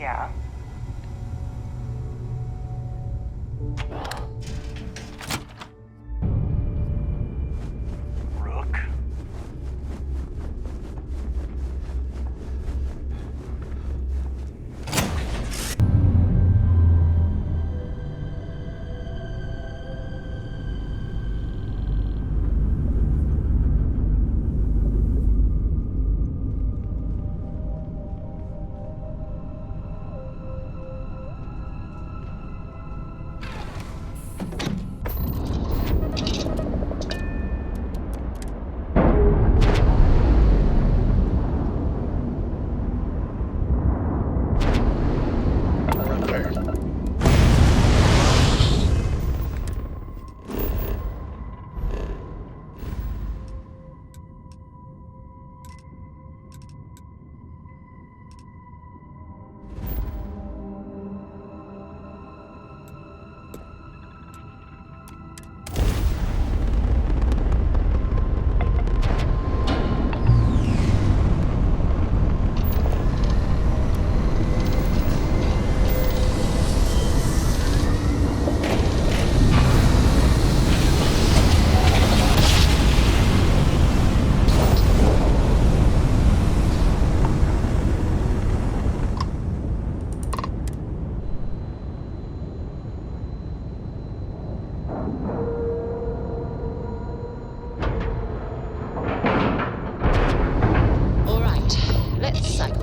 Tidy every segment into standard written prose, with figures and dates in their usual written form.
Yeah? Rook?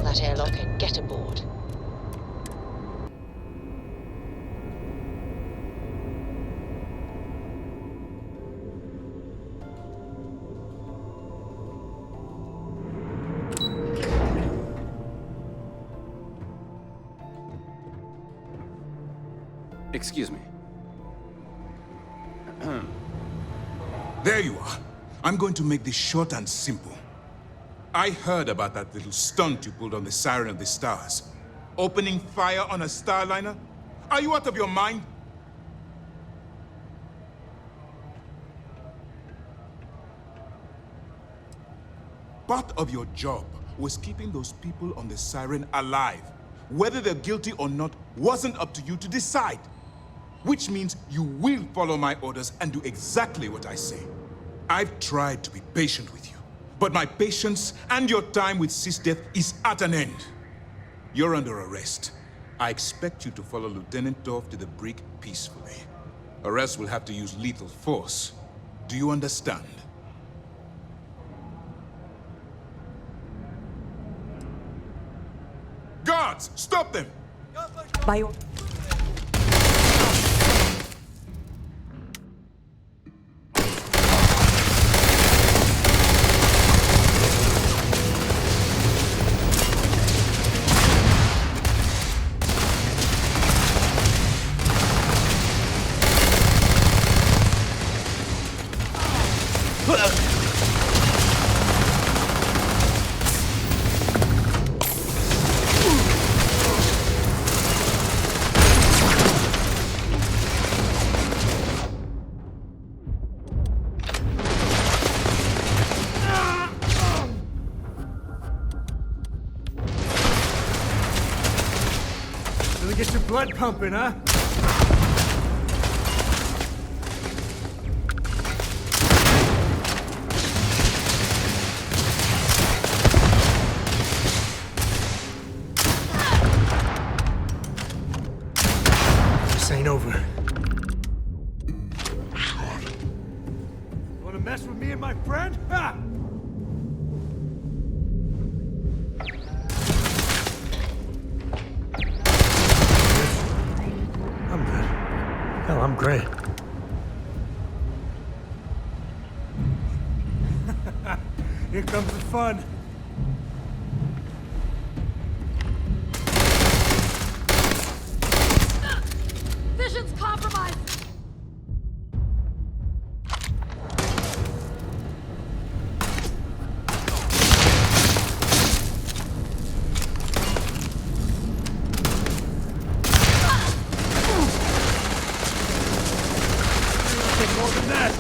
That airlock and get aboard. Excuse me. There you are. I'm going to make this short and simple. I heard about that little stunt you pulled on the Siren of the Stars. Opening fire on a Starliner? Are you out of your mind? Part of your job was keeping those people on the Siren alive. Whether they're guilty or not wasn't up to you to decide. Which means you will follow my orders and do exactly what I say. I've tried to be patient with you, but my patience and your time with Sis Death is at an end. You're under arrest. I expect you to follow Lieutenant Dorf to the brig peacefully, or else we'll have to use lethal force. Do you understand? Guards, stop them! By Really get your blood pumping, huh? This ain't over. You wanna mess with me and my friend? Ha! I'm good. Hell, I'm great. Here comes the fun. Vision's compromised! Take more than that.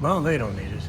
Well, they don't need it.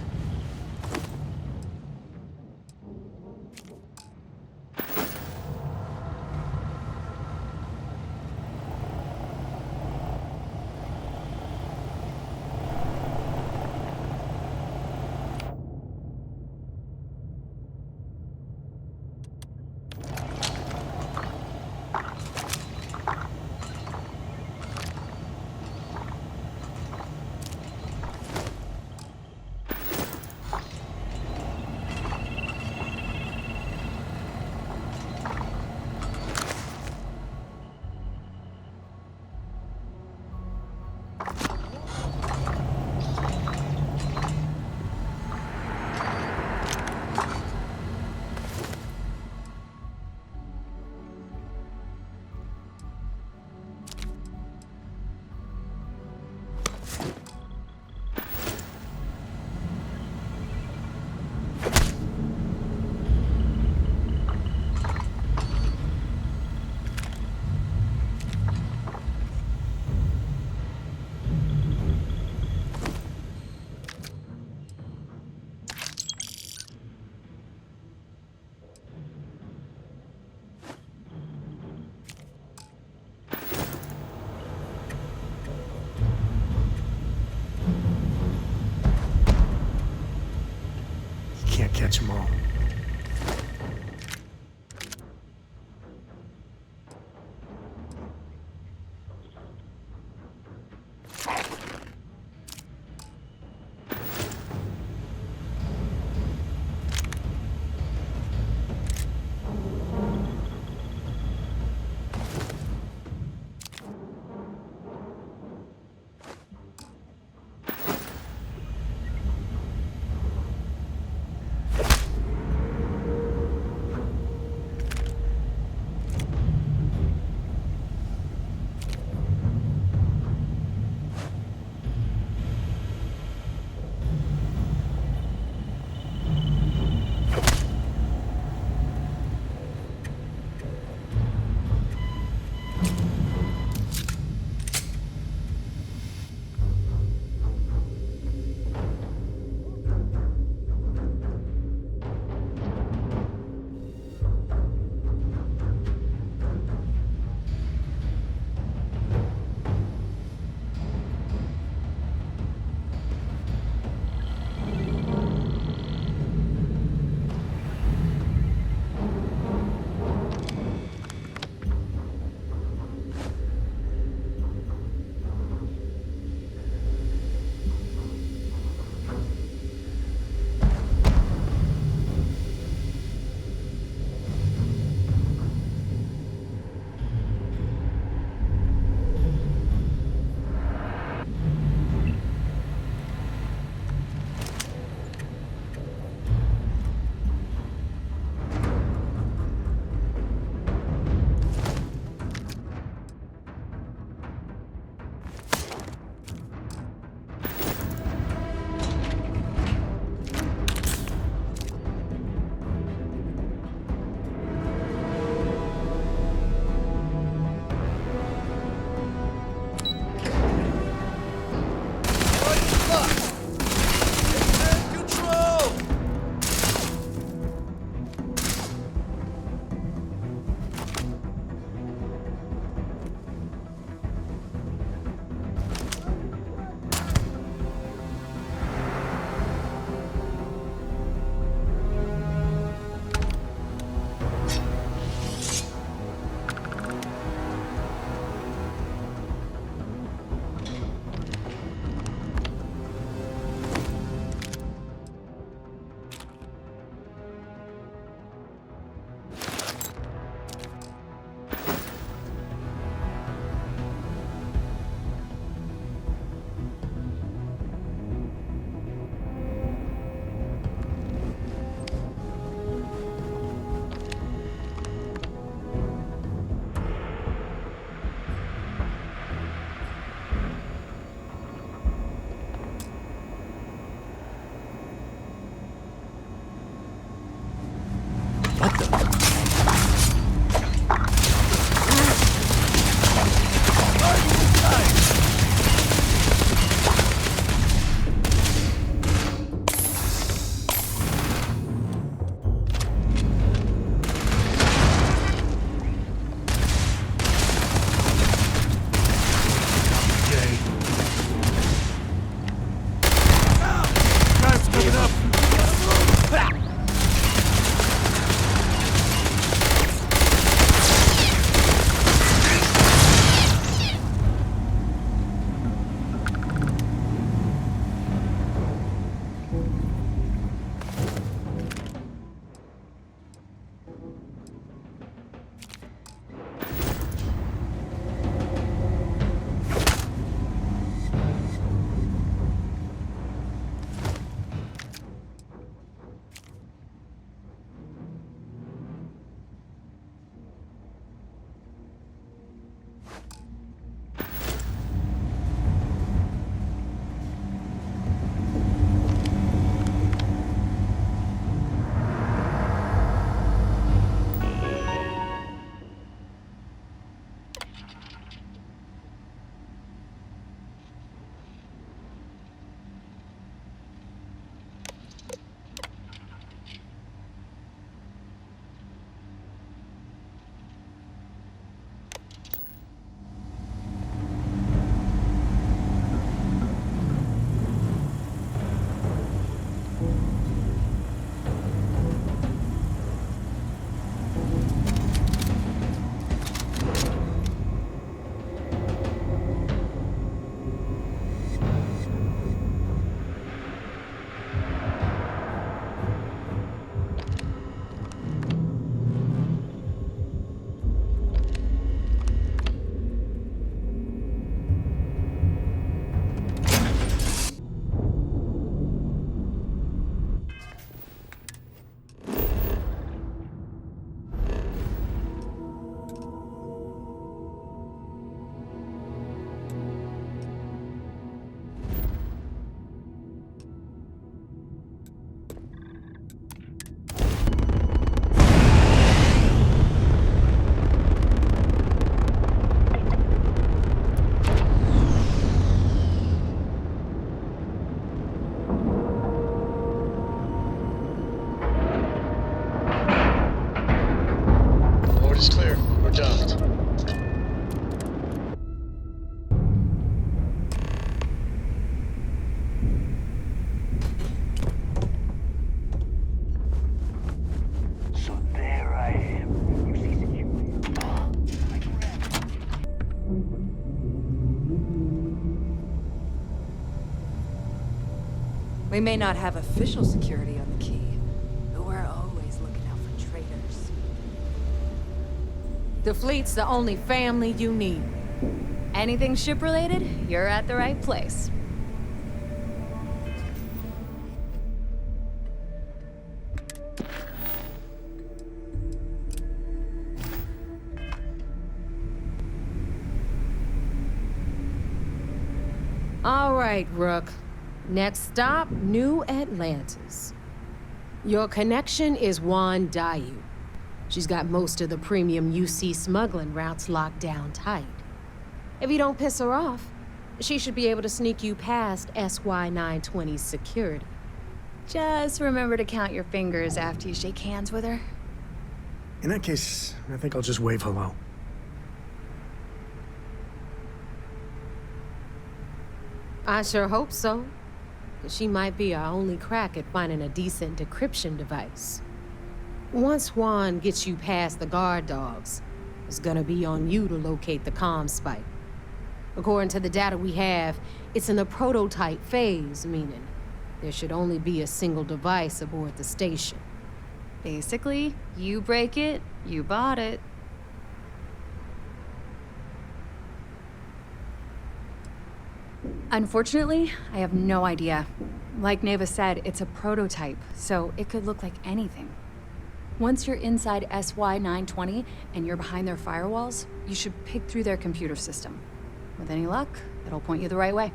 Can't catch them all. We may not have official security on the key, but we're always looking out for traitors. The fleet's the only family you need. Anything ship-related, you're at the right place. All right, Rook. Next stop, New Atlantis. Your connection is Juan Dayu. She's got most of the premium UC smuggling routes locked down tight. If you don't piss her off, she should be able to sneak you past SY-920's security. Just remember to count your fingers after you shake hands with her. In that case, I think I'll just wave hello. I sure hope so. 'Cause she might be our only crack at finding a decent decryption device. Once Juan gets you past the guard dogs, it's gonna be on you to locate the comm spike. According to the data we have, it's in the prototype phase, meaning there should only be a single device aboard the station. Basically, you break it, you bought it. Unfortunately, I have no idea. Like Neva said, it's a prototype, so it could look like anything. Once you're inside SY-920 and you're behind their firewalls, you should pick through their computer system. With any luck, it'll point you the right way.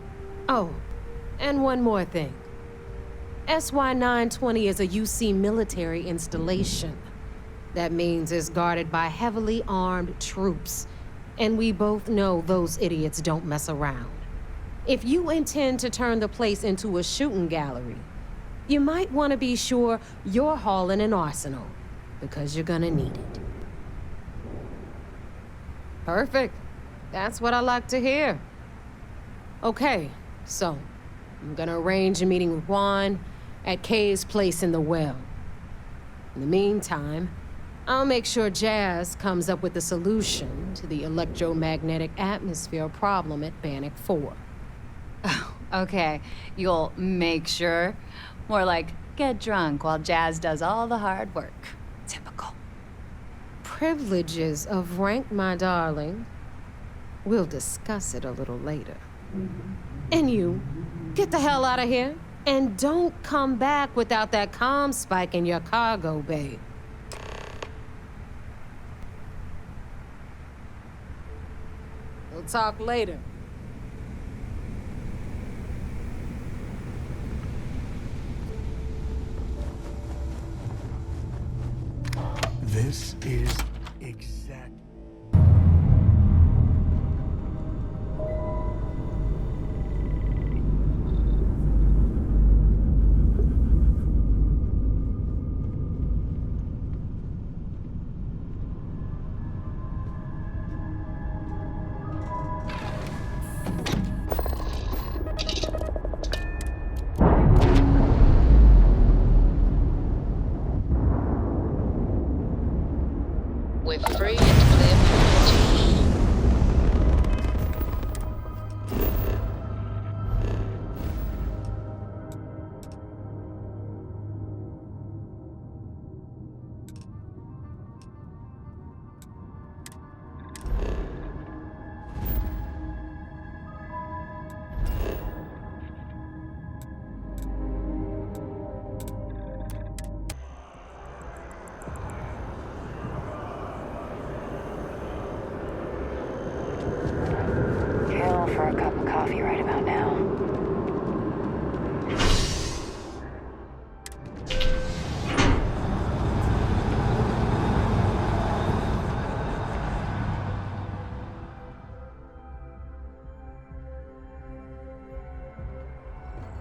Oh, and one more thing. SY-920 is a UC military installation. That means it's guarded by heavily armed troops. And we both know those idiots don't mess around. If you intend to turn the place into a shooting gallery, you might want to be sure you're hauling an arsenal, because you're gonna need it. Perfect. That's what I like to hear. Okay, so I'm gonna arrange a meeting with Juan at Kay's place in the well. In the meantime, I'll make sure Jazz comes up with a solution to the electromagnetic atmosphere problem at Bannock 4. Oh, okay. You'll make sure. More like, get drunk while Jazz does all the hard work. Typical. Privileges of rank, my darling. We'll discuss it a little later. And you, get the hell out of here. And don't come back without that comm spike in your cargo bay. We'll talk later. This is exact. We're free and clear for liberty. Kill for a cup of coffee right about now.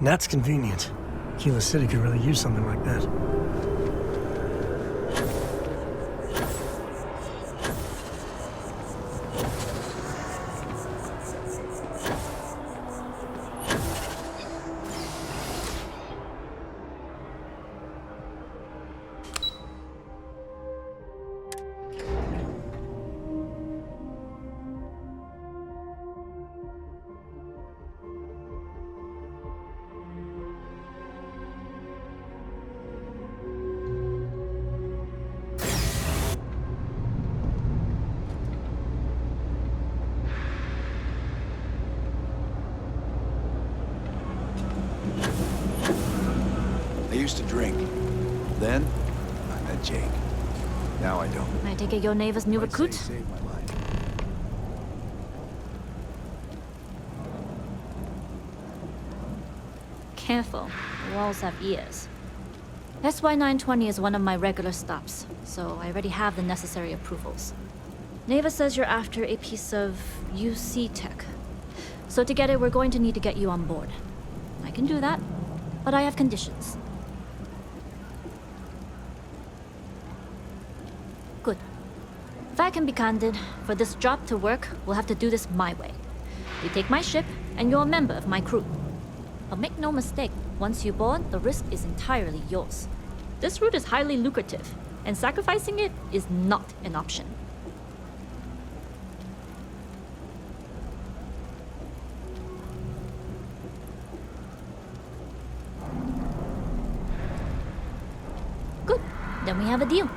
That's convenient. Kila City could really use something like that. Then, I met Jake. Now I don't. I take it your neighbor's new Might say he recruit? saved my life. Careful, the walls have ears. SY920 is one of my regular stops, so I already have the necessary approvals. Neva says you're after a piece of UC tech. So to get it, we're going to need to get you on board. I can do that, but I have conditions. Good. If I can be candid, for this job to work, we'll have to do this my way. You take my ship, and you're a member of my crew. But make no mistake, once you board, the risk is entirely yours. This route is highly lucrative, and sacrificing it is not an option. Good, then we have a deal.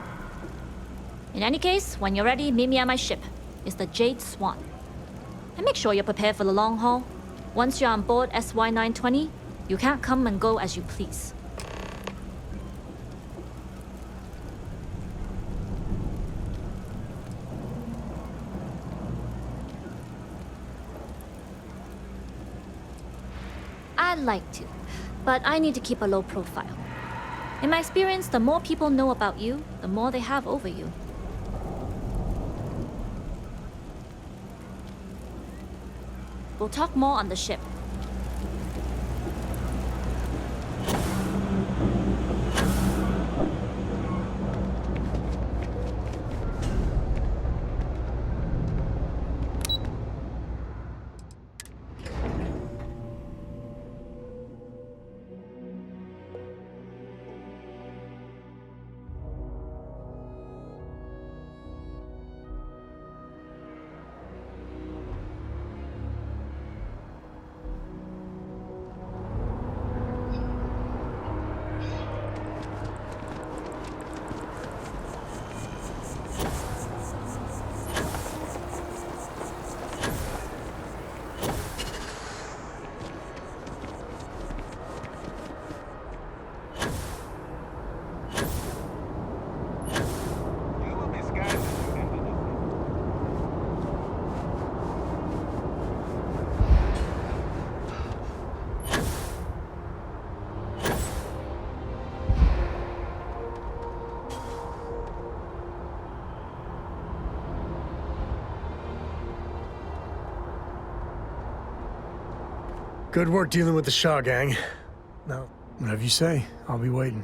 In any case, when you're ready, meet me at my ship. It's the Jade Swan. And make sure you're prepared for the long haul. Once you're on board SY920, you can't come and go as you please. I'd like to, but I need to keep a low profile. In my experience, the more people know about you, the more they have over you. We'll talk more on the ship. Good work dealing with the Shaw gang. Now, whatever you say, I'll be waiting.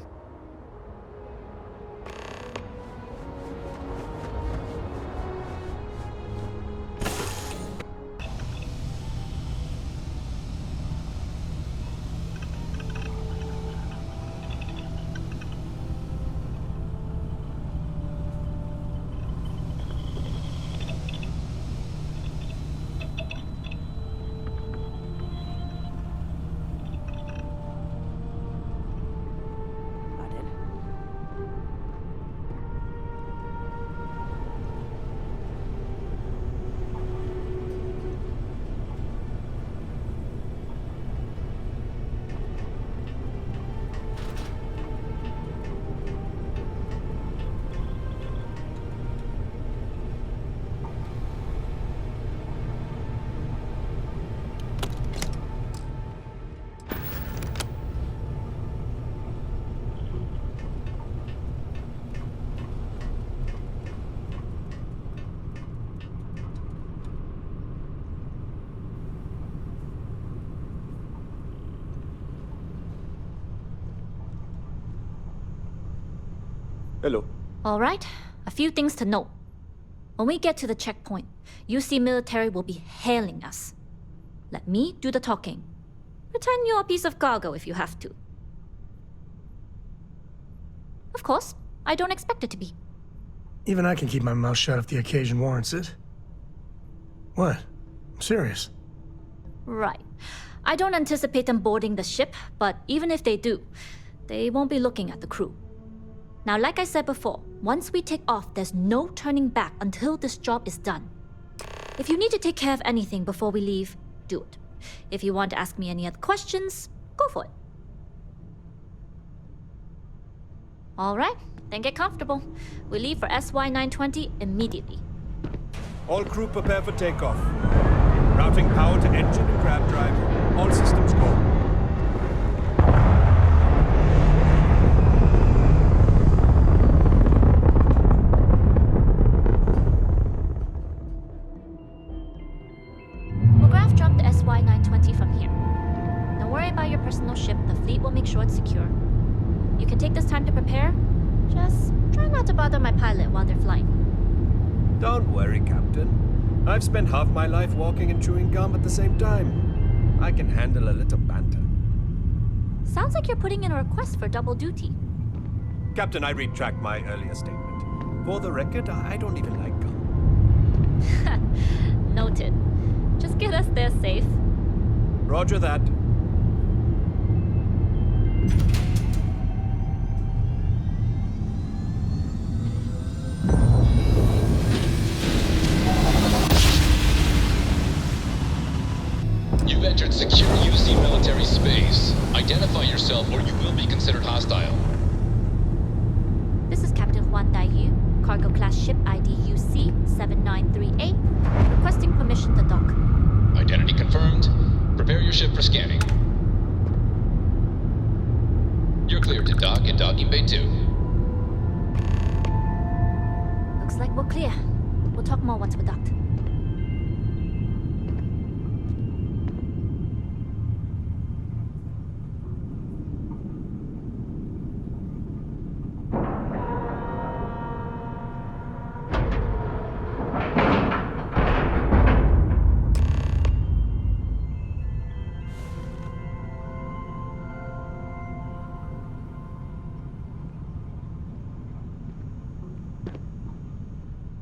Hello. All right, a few things to note. When we get to the checkpoint, UC military will be hailing us. Let me do the talking. Pretend you're a piece of cargo if you have to. Of course, I don't expect it to be. Even I can keep my mouth shut if the occasion warrants it. What? I'm serious. Right. I don't anticipate them boarding the ship, but even if they do, they won't be looking at the crew. Now, like I said before, once we take off, there's no turning back until this job is done. If you need to take care of anything before we leave, do it. If you want to ask me any other questions, go for it. All right, then get comfortable. We leave for SY-920 immediately. All crew prepare for takeoff. Routing power to engine and crab drive. All systems go. We'll graph jump the SY-920 from here. Don't worry about your personal ship. The fleet will make sure it's secure. You can take this time to prepare. Just try not to bother my pilot while they're flying. Don't worry, Captain. I've spent half my life walking and chewing gum at the same time. I can handle a little banter. Sounds like you're putting in a request for double duty. Captain, I retract my earlier statement. For the record, I don't even like gum. Noted. Just get us there safe. Roger that. You've entered secure UC military space. Identify yourself or you will be considered hostile. This is Captain Juan Daiyu, cargo class ship ID UC-7938, requesting permission to dock. Identity confirmed. Prepare your ship for scanning. You're cleared to dock in docking bay 2. Looks like we're clear. We'll talk more once we're docked.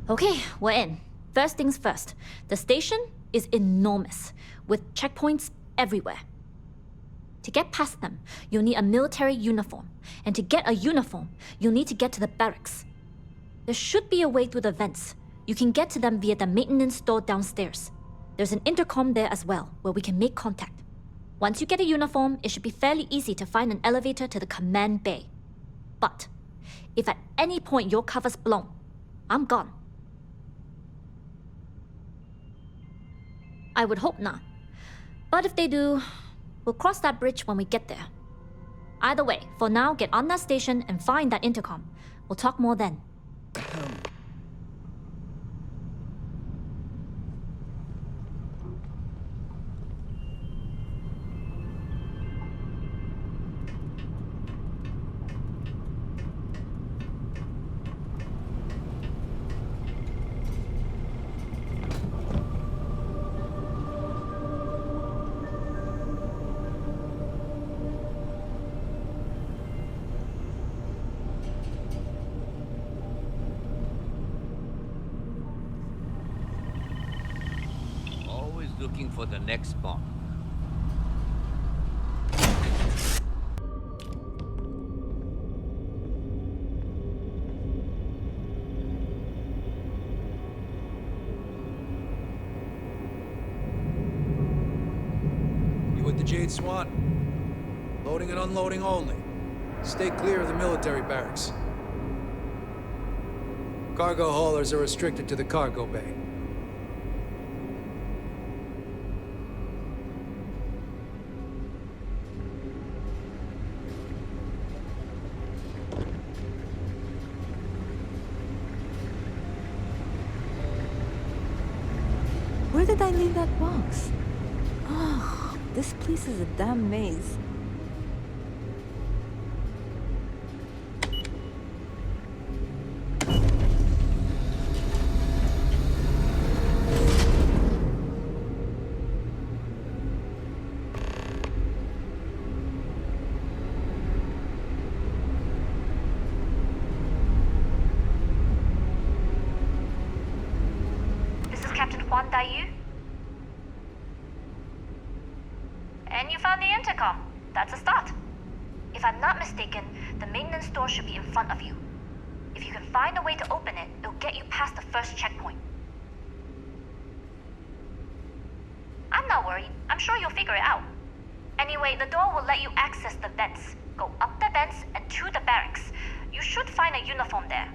Okay, we're in. First things first. The station is enormous, with checkpoints everywhere. To get past them, you'll need a military uniform. And to get a uniform, you'll need to get to the barracks. There should be a way through the vents. You can get to them via the maintenance store downstairs. There's an intercom there as well, where we can make contact. Once you get a uniform, it should be fairly easy to find an elevator to the command bay. But if at any point your cover's blown, I'm gone. I would hope not. But if they do, we'll cross that bridge when we get there. Either way, for now, get on that station and find that intercom. We'll talk more then. Looking for the next bomb. You with the Jade Swan? Loading and unloading only. Stay clear of the military barracks. Cargo haulers are restricted to the cargo bay. Where did I leave that box? Oh, this place is a damn maze. Juan Daiyu? And you found the intercom. That's a start. If I'm not mistaken, the maintenance door should be in front of you. If you can find a way to open it, it'll get you past the first checkpoint. I'm not worried. I'm sure you'll figure it out. Anyway, the door will let you access the vents. Go up the vents and to the barracks. You should find a uniform there.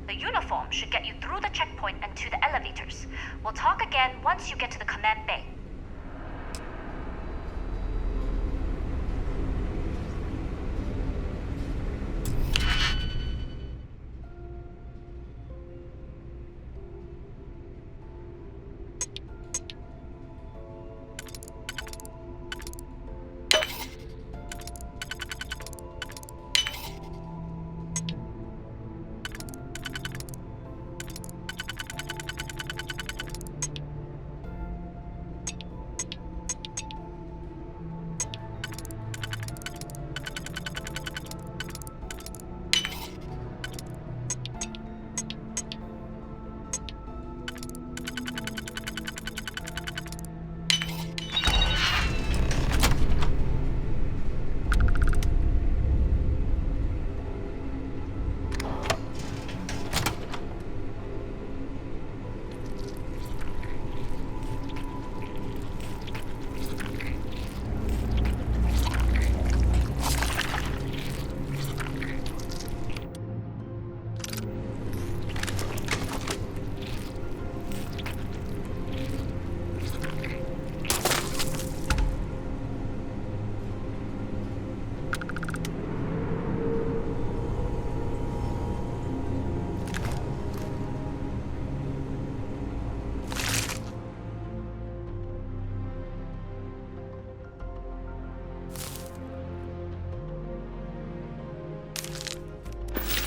The uniform should get you through the checkpoint and to the elevators. We'll talk again once you get to the command bay.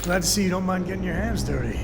Glad to see you don't mind getting your hands dirty.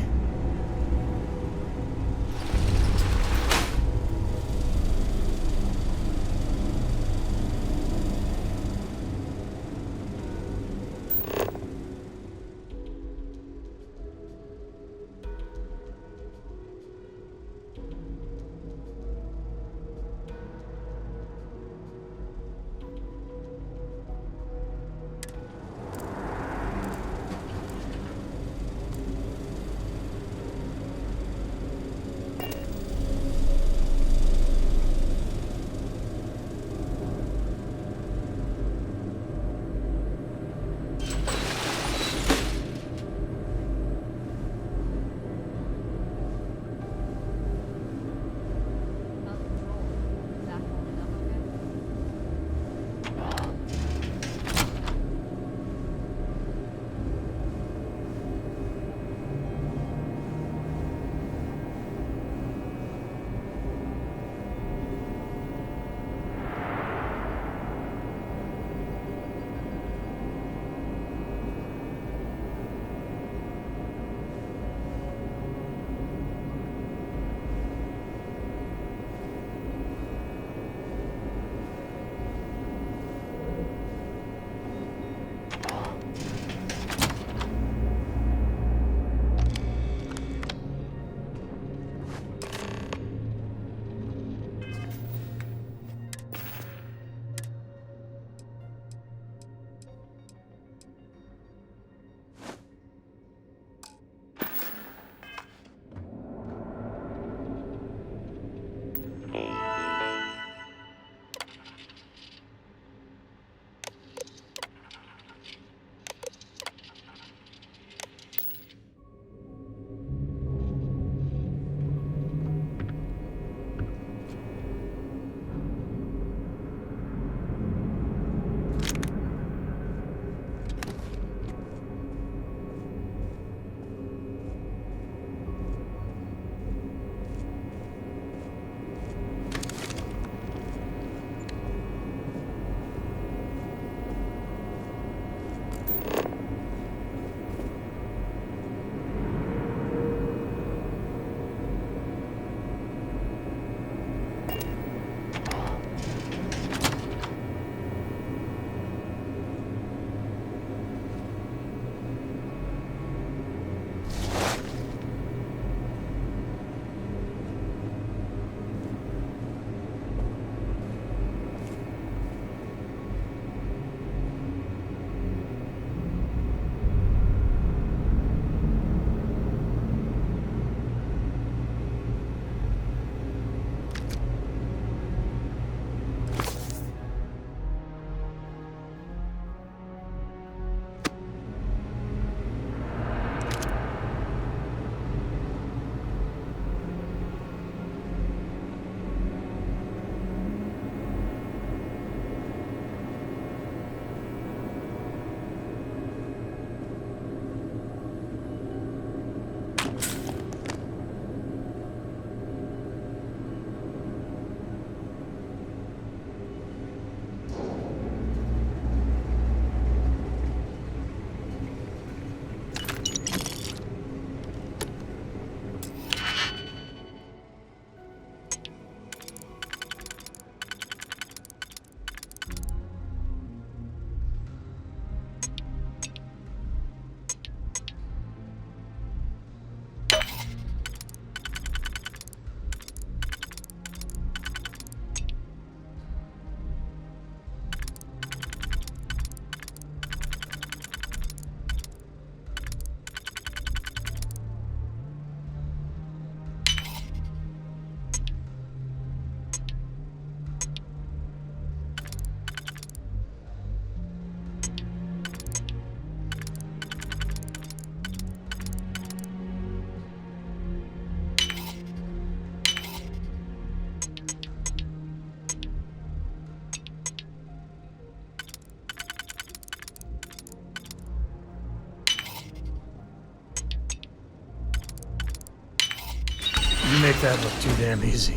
make that look too damn easy.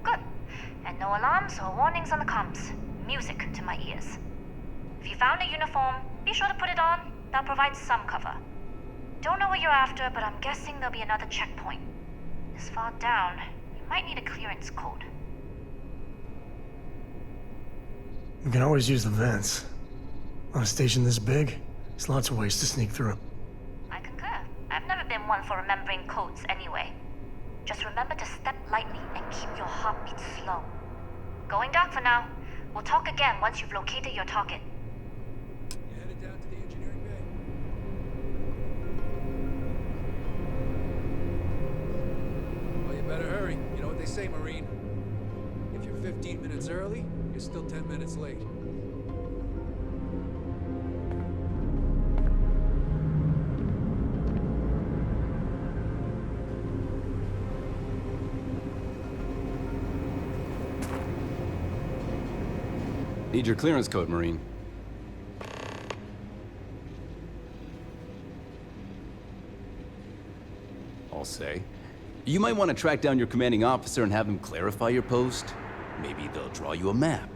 Good. And no alarms or warnings on the comms. Music to my ears. If you found a uniform, be sure to put it on. That'll provide some cover. Don't know what you're after, but I'm guessing there'll be another checkpoint. This far down, you might need a clearance code. We can always use the vents. On a station this big, there's lots of ways to sneak through. I concur. I've never been one for remembering codes anyway. Just remember to step lightly and keep your heartbeat slow. Going dark for now. We'll talk again once you've located your target. You headed down to the engineering bay? Well, you better hurry. You know what they say, Marine. If you're 15 minutes early, you're still 10 minutes late. Need your clearance code, Marine. I'll say. You might want to track down your commanding officer and have him clarify your post. Maybe they'll draw you a map.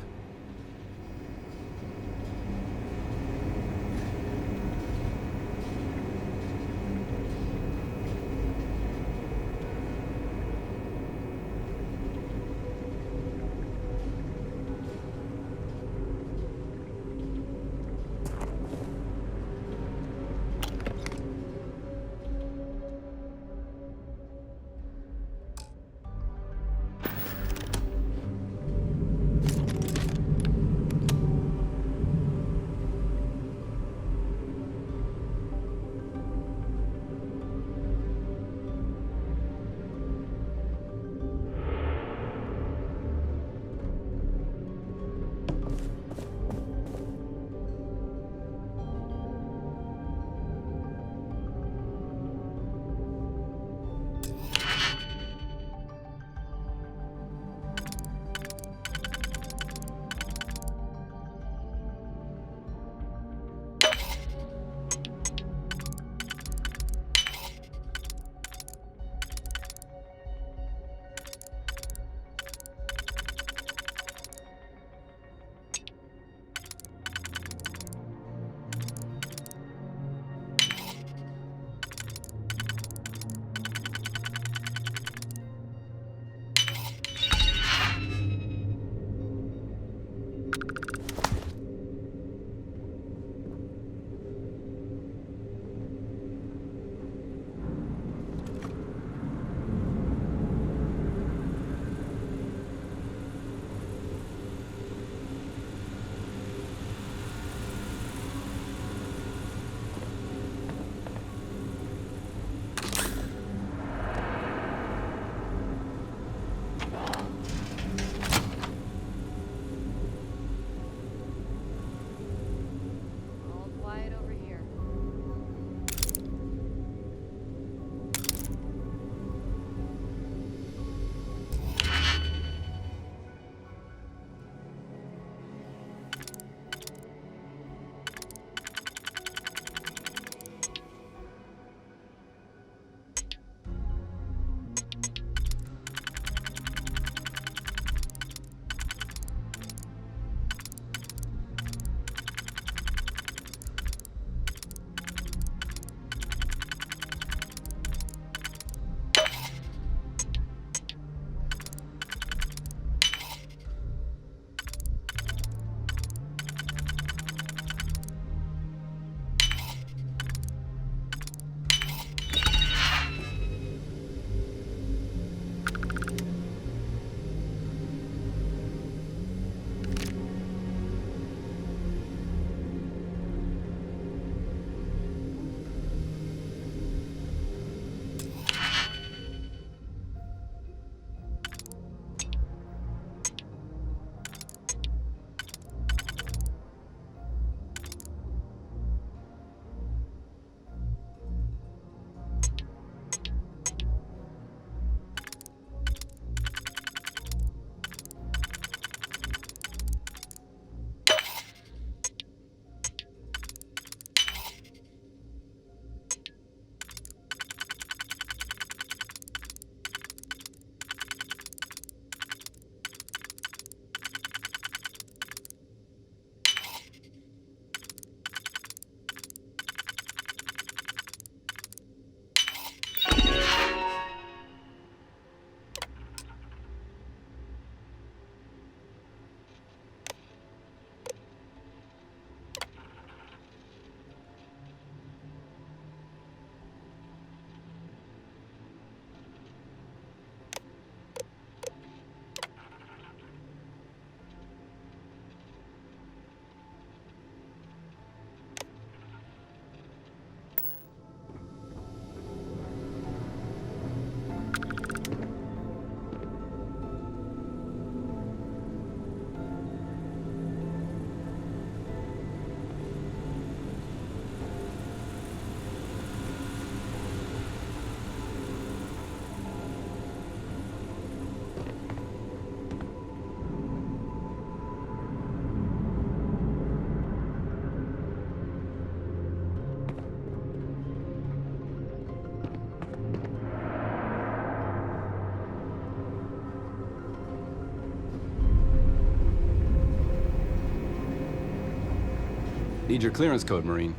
Need your clearance code, Marine.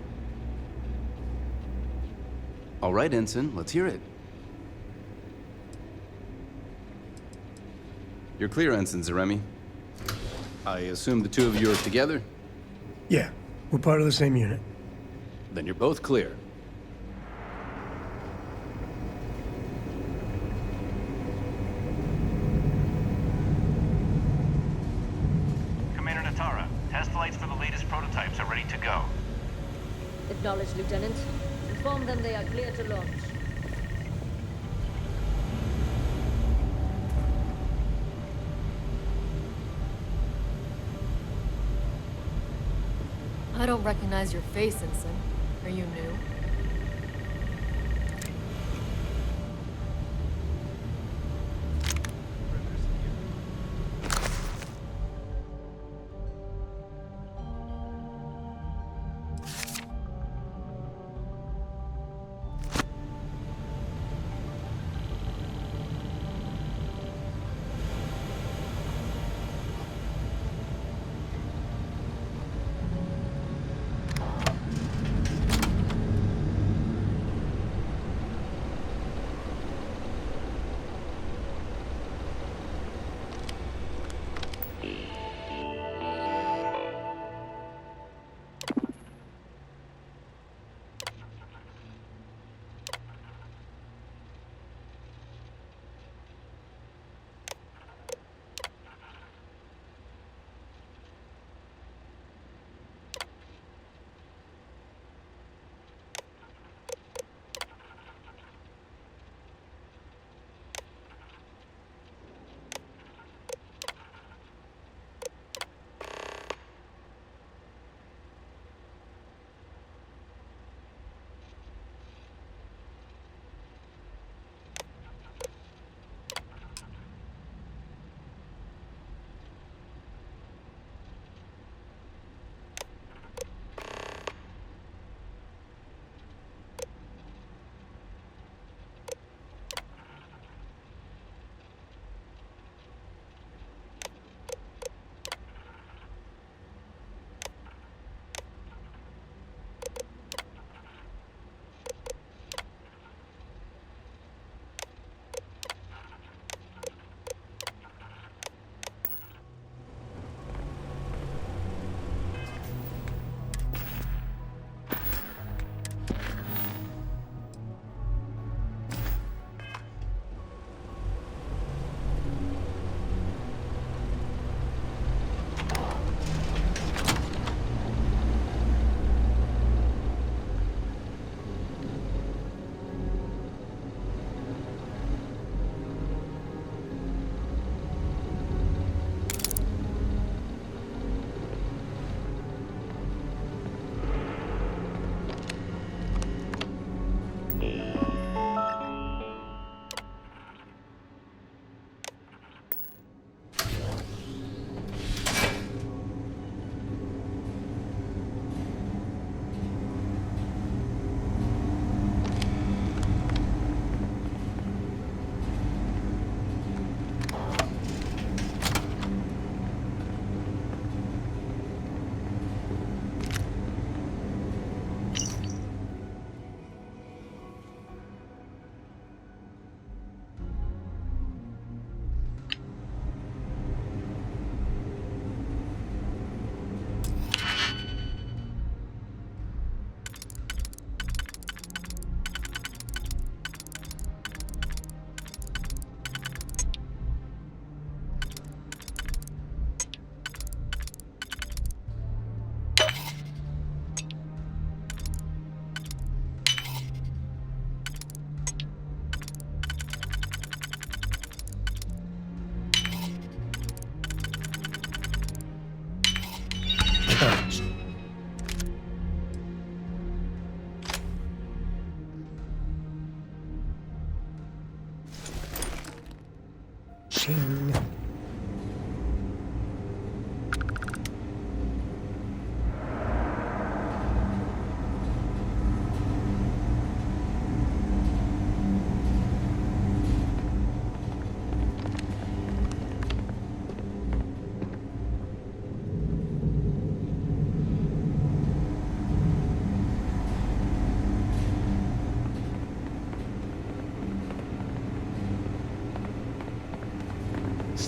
All right, Ensign, let's hear it. You're clear, Ensign Zaremi. I assume the two of you are together? Yeah, we're part of the same unit. Then you're both clear. Commander Natara, test flights for the latest prototypes are ready to go. Acknowledged, Lieutenant. Inform them they are clear to launch. I don't recognize your face, Ensign. Are you new?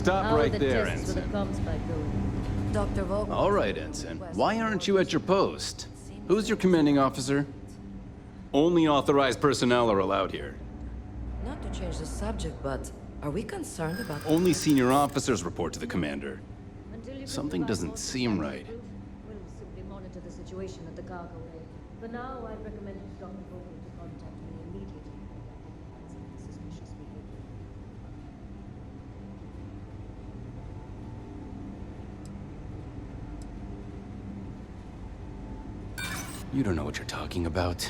Stop How are right the there, tests for the Ensign. comms pipe going? Dr. Vogel. All right, Ensign. Why aren't you at your post? Who's your commanding officer? Only authorized personnel are allowed here. Not to change the subject, but are we concerned about... Only senior officers report to the commander. Until you can Something provide doesn't more seem substantial right. proof, we'll simply monitor the situation at the cargo bay. For now, I'd recommend Dr. Vogel to contact me immediately if he identifies any suspicious behavior. You don't know what you're talking about.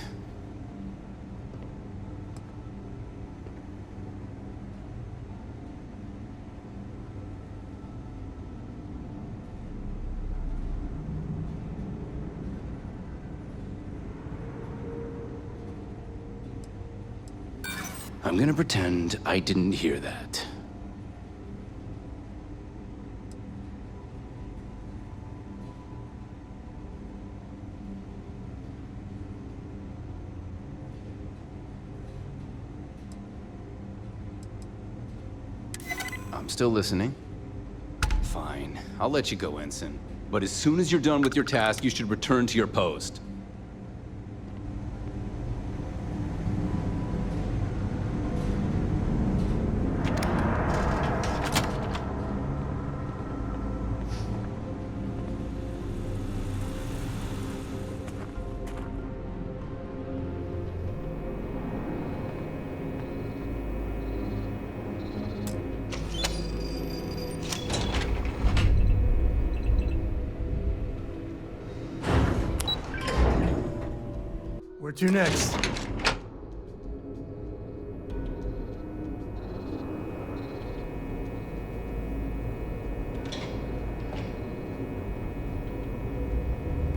I'm gonna pretend I didn't hear that. I'm still listening. Fine, I'll let you go, Ensign. But as soon as you're done with your task, you should return to your post. Where to next?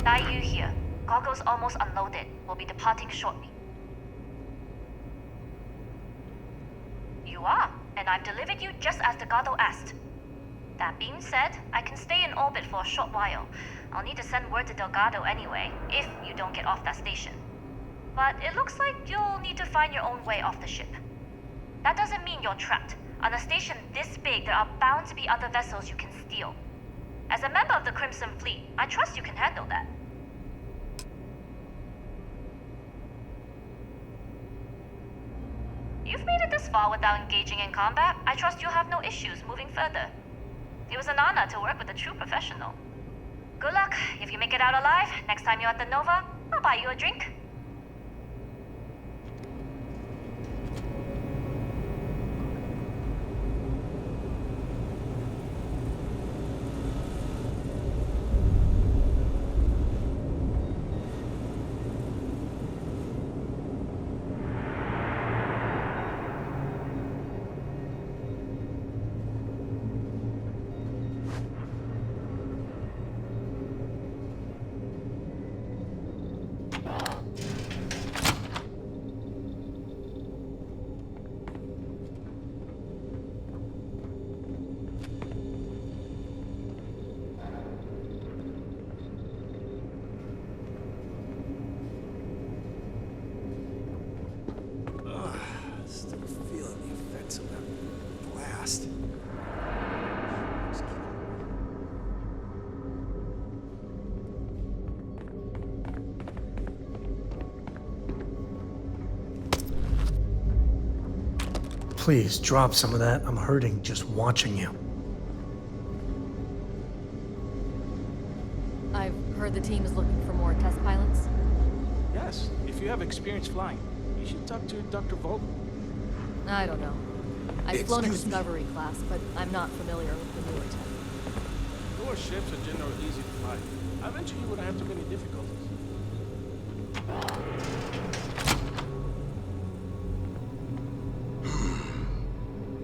Dai Yu here. Cargo's almost unloaded. We'll be departing shortly. You are, and I've delivered you just as Delgado asked. That being said, I can stay in orbit for a short while. I'll need to send word to Delgado anyway, if you don't get off that station. But it looks like you'll need to find your own way off the ship. That doesn't mean you're trapped. On a station this big, there are bound to be other vessels you can steal. As a member of the Crimson Fleet, I trust you can handle that. You've made it this far without engaging in combat. I trust you'll have no issues moving further. It was an honor to work with a true professional. Good luck. If you make it out alive, next time you're at the Nova, I'll buy you a drink. Still feeling the effects of that blast. Please, drop some of that. I'm hurting just watching you. I've heard the team is looking for more test pilots. Yes, if you have experience flying, you should talk to Dr. Vogel. I don't know. I've flown a Discovery class, but I'm not familiar with the newer tech. Newer ships are generally easy to fly. I venture you wouldn't have too many difficulties.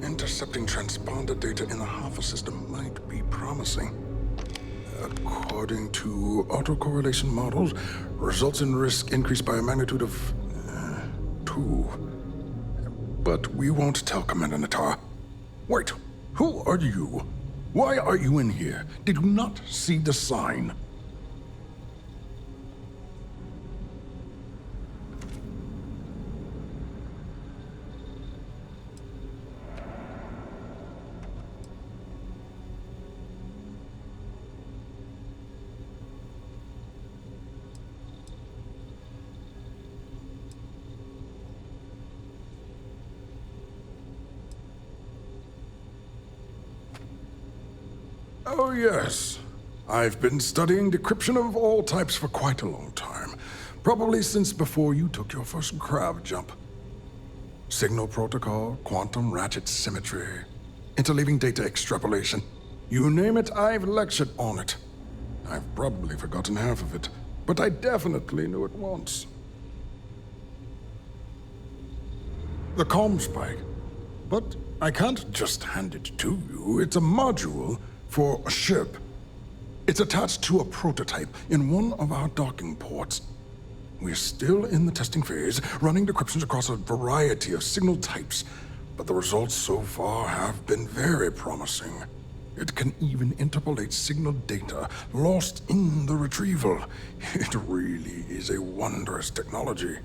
Intercepting transponder data in the Alpha system might be promising. According to autocorrelation models, results in risk increased by a magnitude of 2. But we won't tell Commander Natar. Wait, who are you? Why are you in here? Did you not see the sign? Oh, yes. I've been studying decryption of all types for quite a long time. Probably since before you took your first grav jump. Signal protocol, quantum ratchet symmetry, interleaving data extrapolation. You name it, I've lectured on it. I've probably forgotten half of it, but I definitely knew it once. The comm spike. But I can't just hand it to you. It's a module for a ship. It's attached to a prototype in one of our docking ports. We're still in the testing phase, running decryptions across a variety of signal types, but the results so far have been very promising. It can even interpolate signal data lost in the retrieval. It really is a wondrous technology.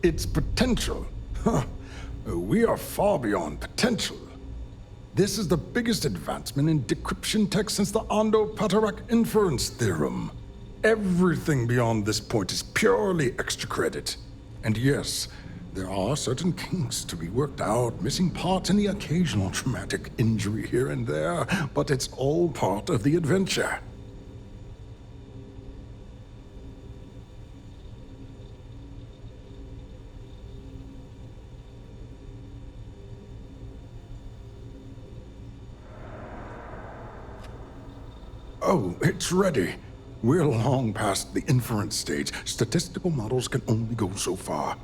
Its potential. Huh. We are far beyond potential. This is the biggest advancement in decryption tech since the Ondo-Patarak inference theorem. Everything beyond this point is purely extra credit. And yes, there are certain kinks to be worked out, missing parts and the occasional traumatic injury here and there, but it's all part of the adventure. Oh, it's ready. We're long past the inference stage. Statistical models can only go so far.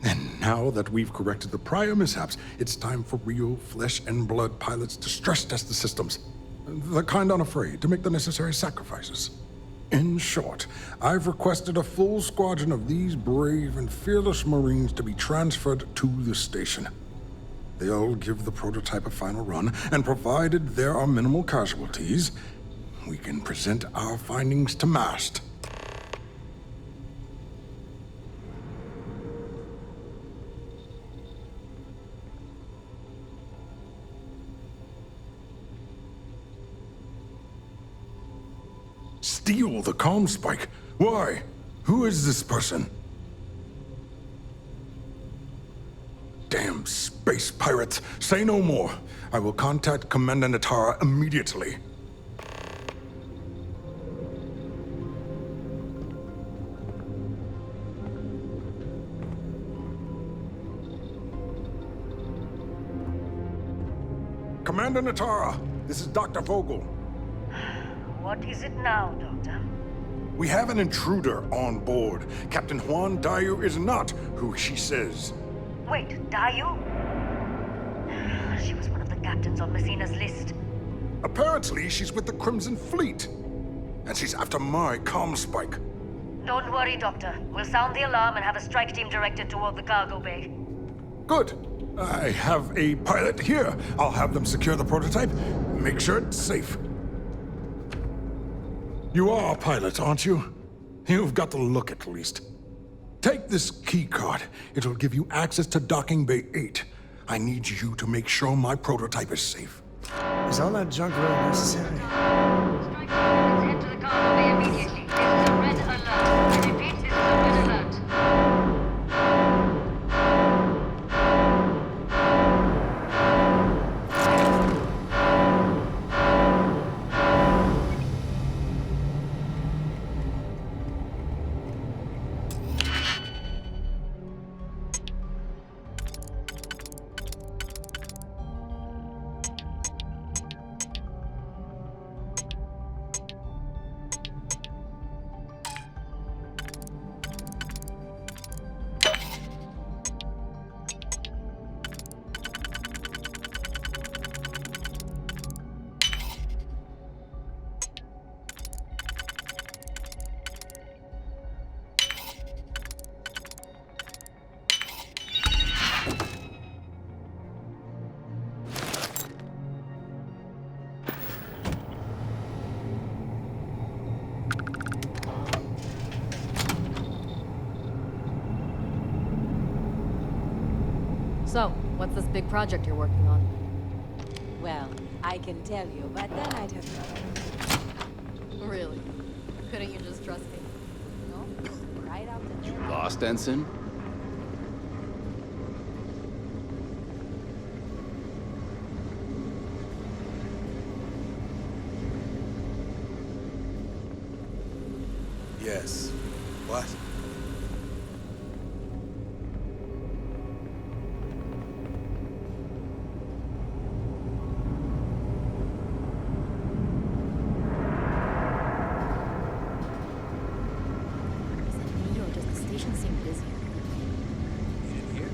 And now that we've corrected the prior mishaps, it's time for real flesh and blood pilots to stress test the systems. The kind unafraid to make the necessary sacrifices. In short, I've requested a full squadron of these brave and fearless Marines to be transferred to the station. They'll give the prototype a final run, and provided there are minimal casualties, we can present our findings to MAST. Steal the comm spike? Why? Who is this person? Damn space pirates! Say no more. I will contact Commander Natara immediately. Commander Natara, this is Dr. Vogel. What is it now, Doctor? We have an intruder on board. Captain Juan Dayu is not who she says. Wait, Dayu? She was one of the captains on Messina's list. Apparently, she's with the Crimson Fleet. And she's after my comm spike. Don't worry, Doctor. We'll sound the alarm and have a strike team directed toward the cargo bay. Good. I have a pilot here. I'll have them secure the prototype. Make sure it's safe. You are a pilot, aren't you? You've got the look, at least. Take this key card. It'll give you access to Docking Bay 8. I need you to make sure my prototype is safe. Is all that junk really necessary? Strike team, head to the cargo bay immediately. This is a red alert. I repeat, this is a red alert. So, what's this big project you're working on? Well, I can tell you, but then I'd have to... Really? Couldn't you just trust me? No, right out the You lost, Ensign? Yes. What? Is that me or does the station seem busy? You didn't hear?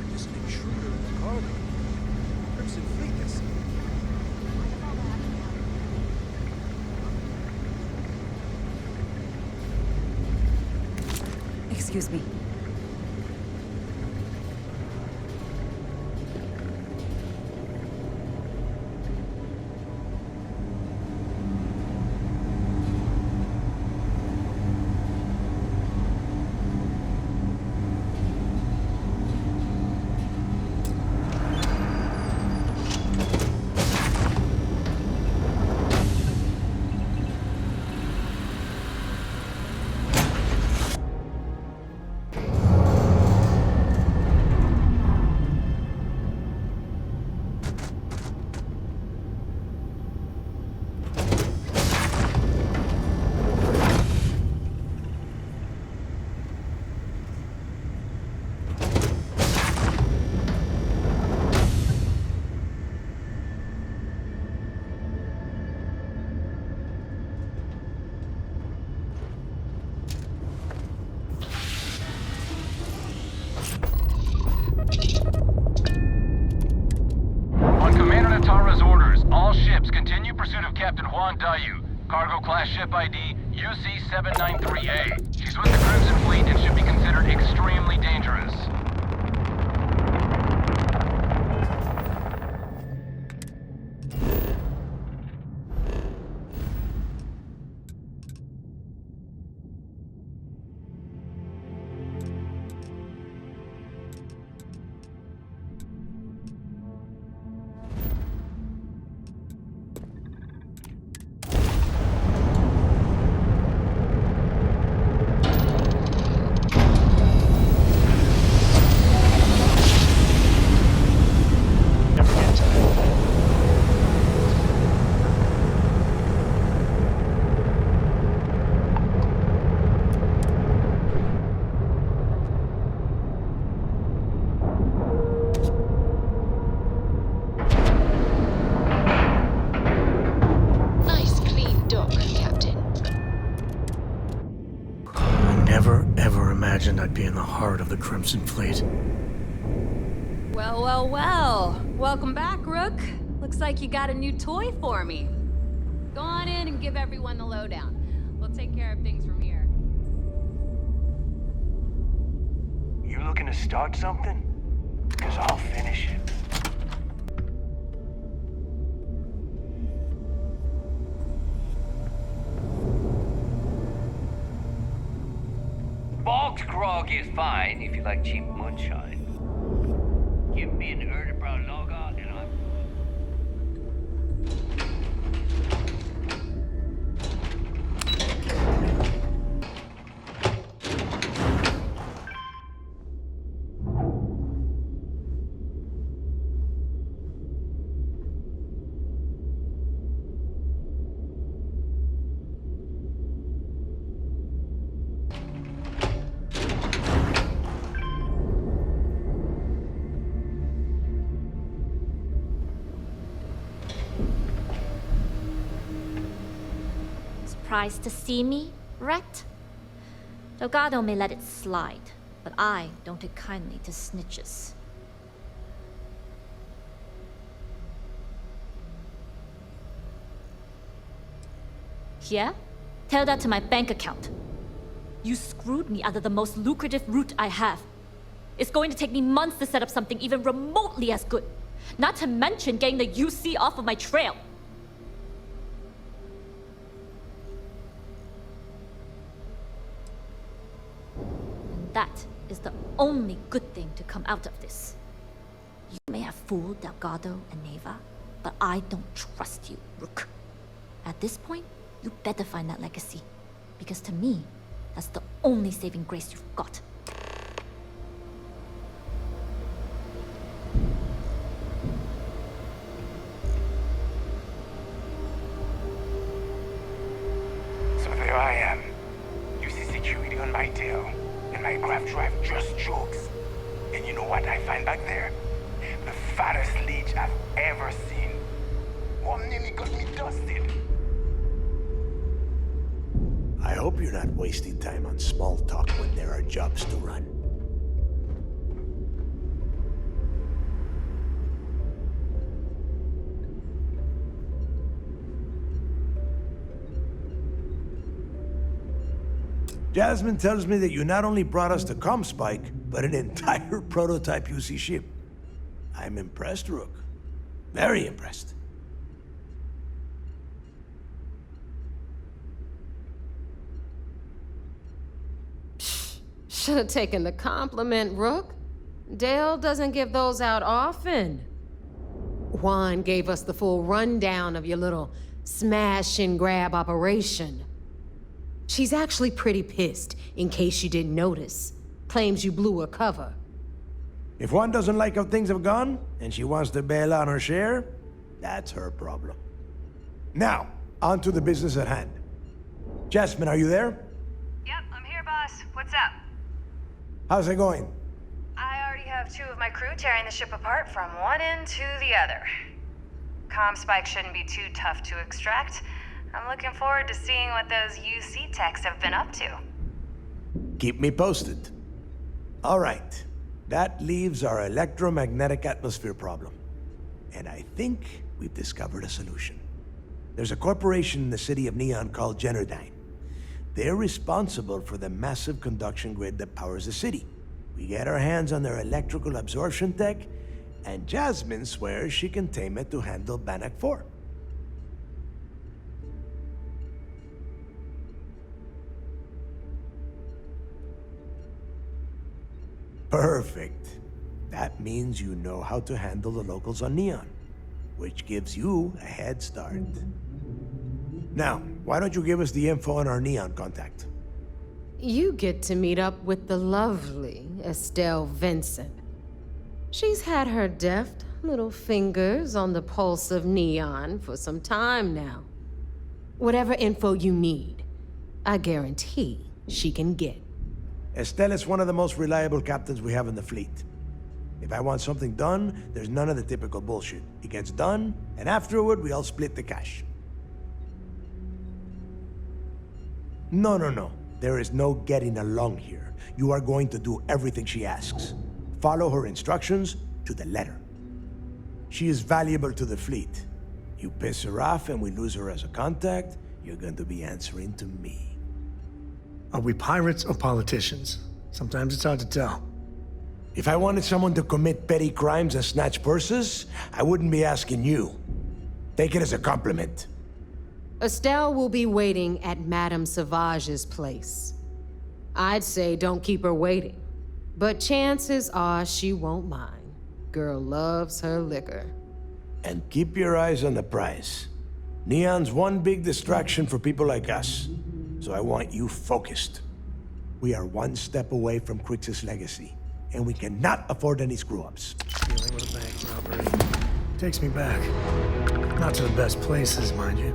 There's an intruder in the corridor. Crimson Fleet, they say. Excuse me. On Commander Natara's orders, all ships continue pursuit of Captain Juan Dayu. Cargo class ship ID UC-793A. She's with the Crimson Fleet and should be considered extremely dangerous. Nice clean dock, Captain. I never, ever imagined I'd be in the heart of the Crimson Fleet. Well, well, well. Welcome back, Rook. Looks like you got a new toy for me. Go on in and give everyone the lowdown. We'll take care of things from here. You looking to start something? Because I'll finish it. Bog's grog is fine if you like cheap moonshine. Give me an Erdebrow lager and I'm Surprised to see me, Rat? Delgado may let it slide, but I don't take kindly to snitches. Yeah? Tell that to my bank account. You screwed me out of the most lucrative route I have. It's going to take me months to set up something even remotely as good. Not to mention getting the UC off of my trail. And that is the only good thing to come out of this. You may have fooled Delgado and Neva, but I don't trust you, Rook. At this point, you better find that legacy. Because to me, that's the only saving grace you've got. So there I am. You see security on my tail, and my grav drive just jokes. And you know what I find back there? The fattest leech I've ever seen. One nearly got me dusted. I hope you're not wasting time on small talk when there are jobs to run. Jasmine tells me that you not only brought us the ComSpike, but an entire prototype UC ship. I'm impressed, Rook. Very impressed. Should have taken the compliment, Rook. Dale doesn't give those out often. Juan gave us the full rundown of your little smash and grab operation. She's actually pretty pissed, in case you didn't notice. Claims you blew her cover. If Juan doesn't like how things have gone, and she wants to bail on her share, that's her problem. Now, on to the business at hand. Jasmine, are you there? Yep, I'm here, boss. What's up? How's it going? I already have 2 of my crew tearing the ship apart from one end to the other. ComSpike shouldn't be too tough to extract. I'm looking forward to seeing what those UC techs have been up to. Keep me posted. All right. That leaves our electromagnetic atmosphere problem. And I think we've discovered a solution. There's a corporation in the city of Neon called Generdyne. They're responsible for the massive conduction grid that powers the city. We get our hands on their electrical absorption tech, and Jasmine swears she can tame it to handle Bannock 4. Perfect. That means you know how to handle the locals on Neon, which gives you a head start. Now, why don't you give us the info on our Neon contact? You get to meet up with the lovely Estelle Vincent. She's had her deft little fingers on the pulse of Neon for some time now. Whatever info you need, I guarantee she can get. Estelle is one of the most reliable captains we have in the fleet. If I want something done, there's none of the typical bullshit. It gets done, and afterward, we all split the cash. No. There is no getting along here. You are going to do everything she asks. Follow her instructions to the letter. She is valuable to the fleet. You piss her off and we lose her as a contact, you're going to be answering to me. Are we pirates or politicians? Sometimes it's hard to tell. If I wanted someone to commit petty crimes and snatch purses, I wouldn't be asking you. Take it as a compliment. Estelle will be waiting at Madame Sauvage's place. I'd say don't keep her waiting, but chances are she won't mind. Girl loves her liquor. And keep your eyes on the prize. Neon's one big distraction for people like us, so I want you focused. We are one step away from Crix's legacy, and we cannot afford any screw-ups. Dealing with a bank robbery takes me back. Not to the best places, mind you.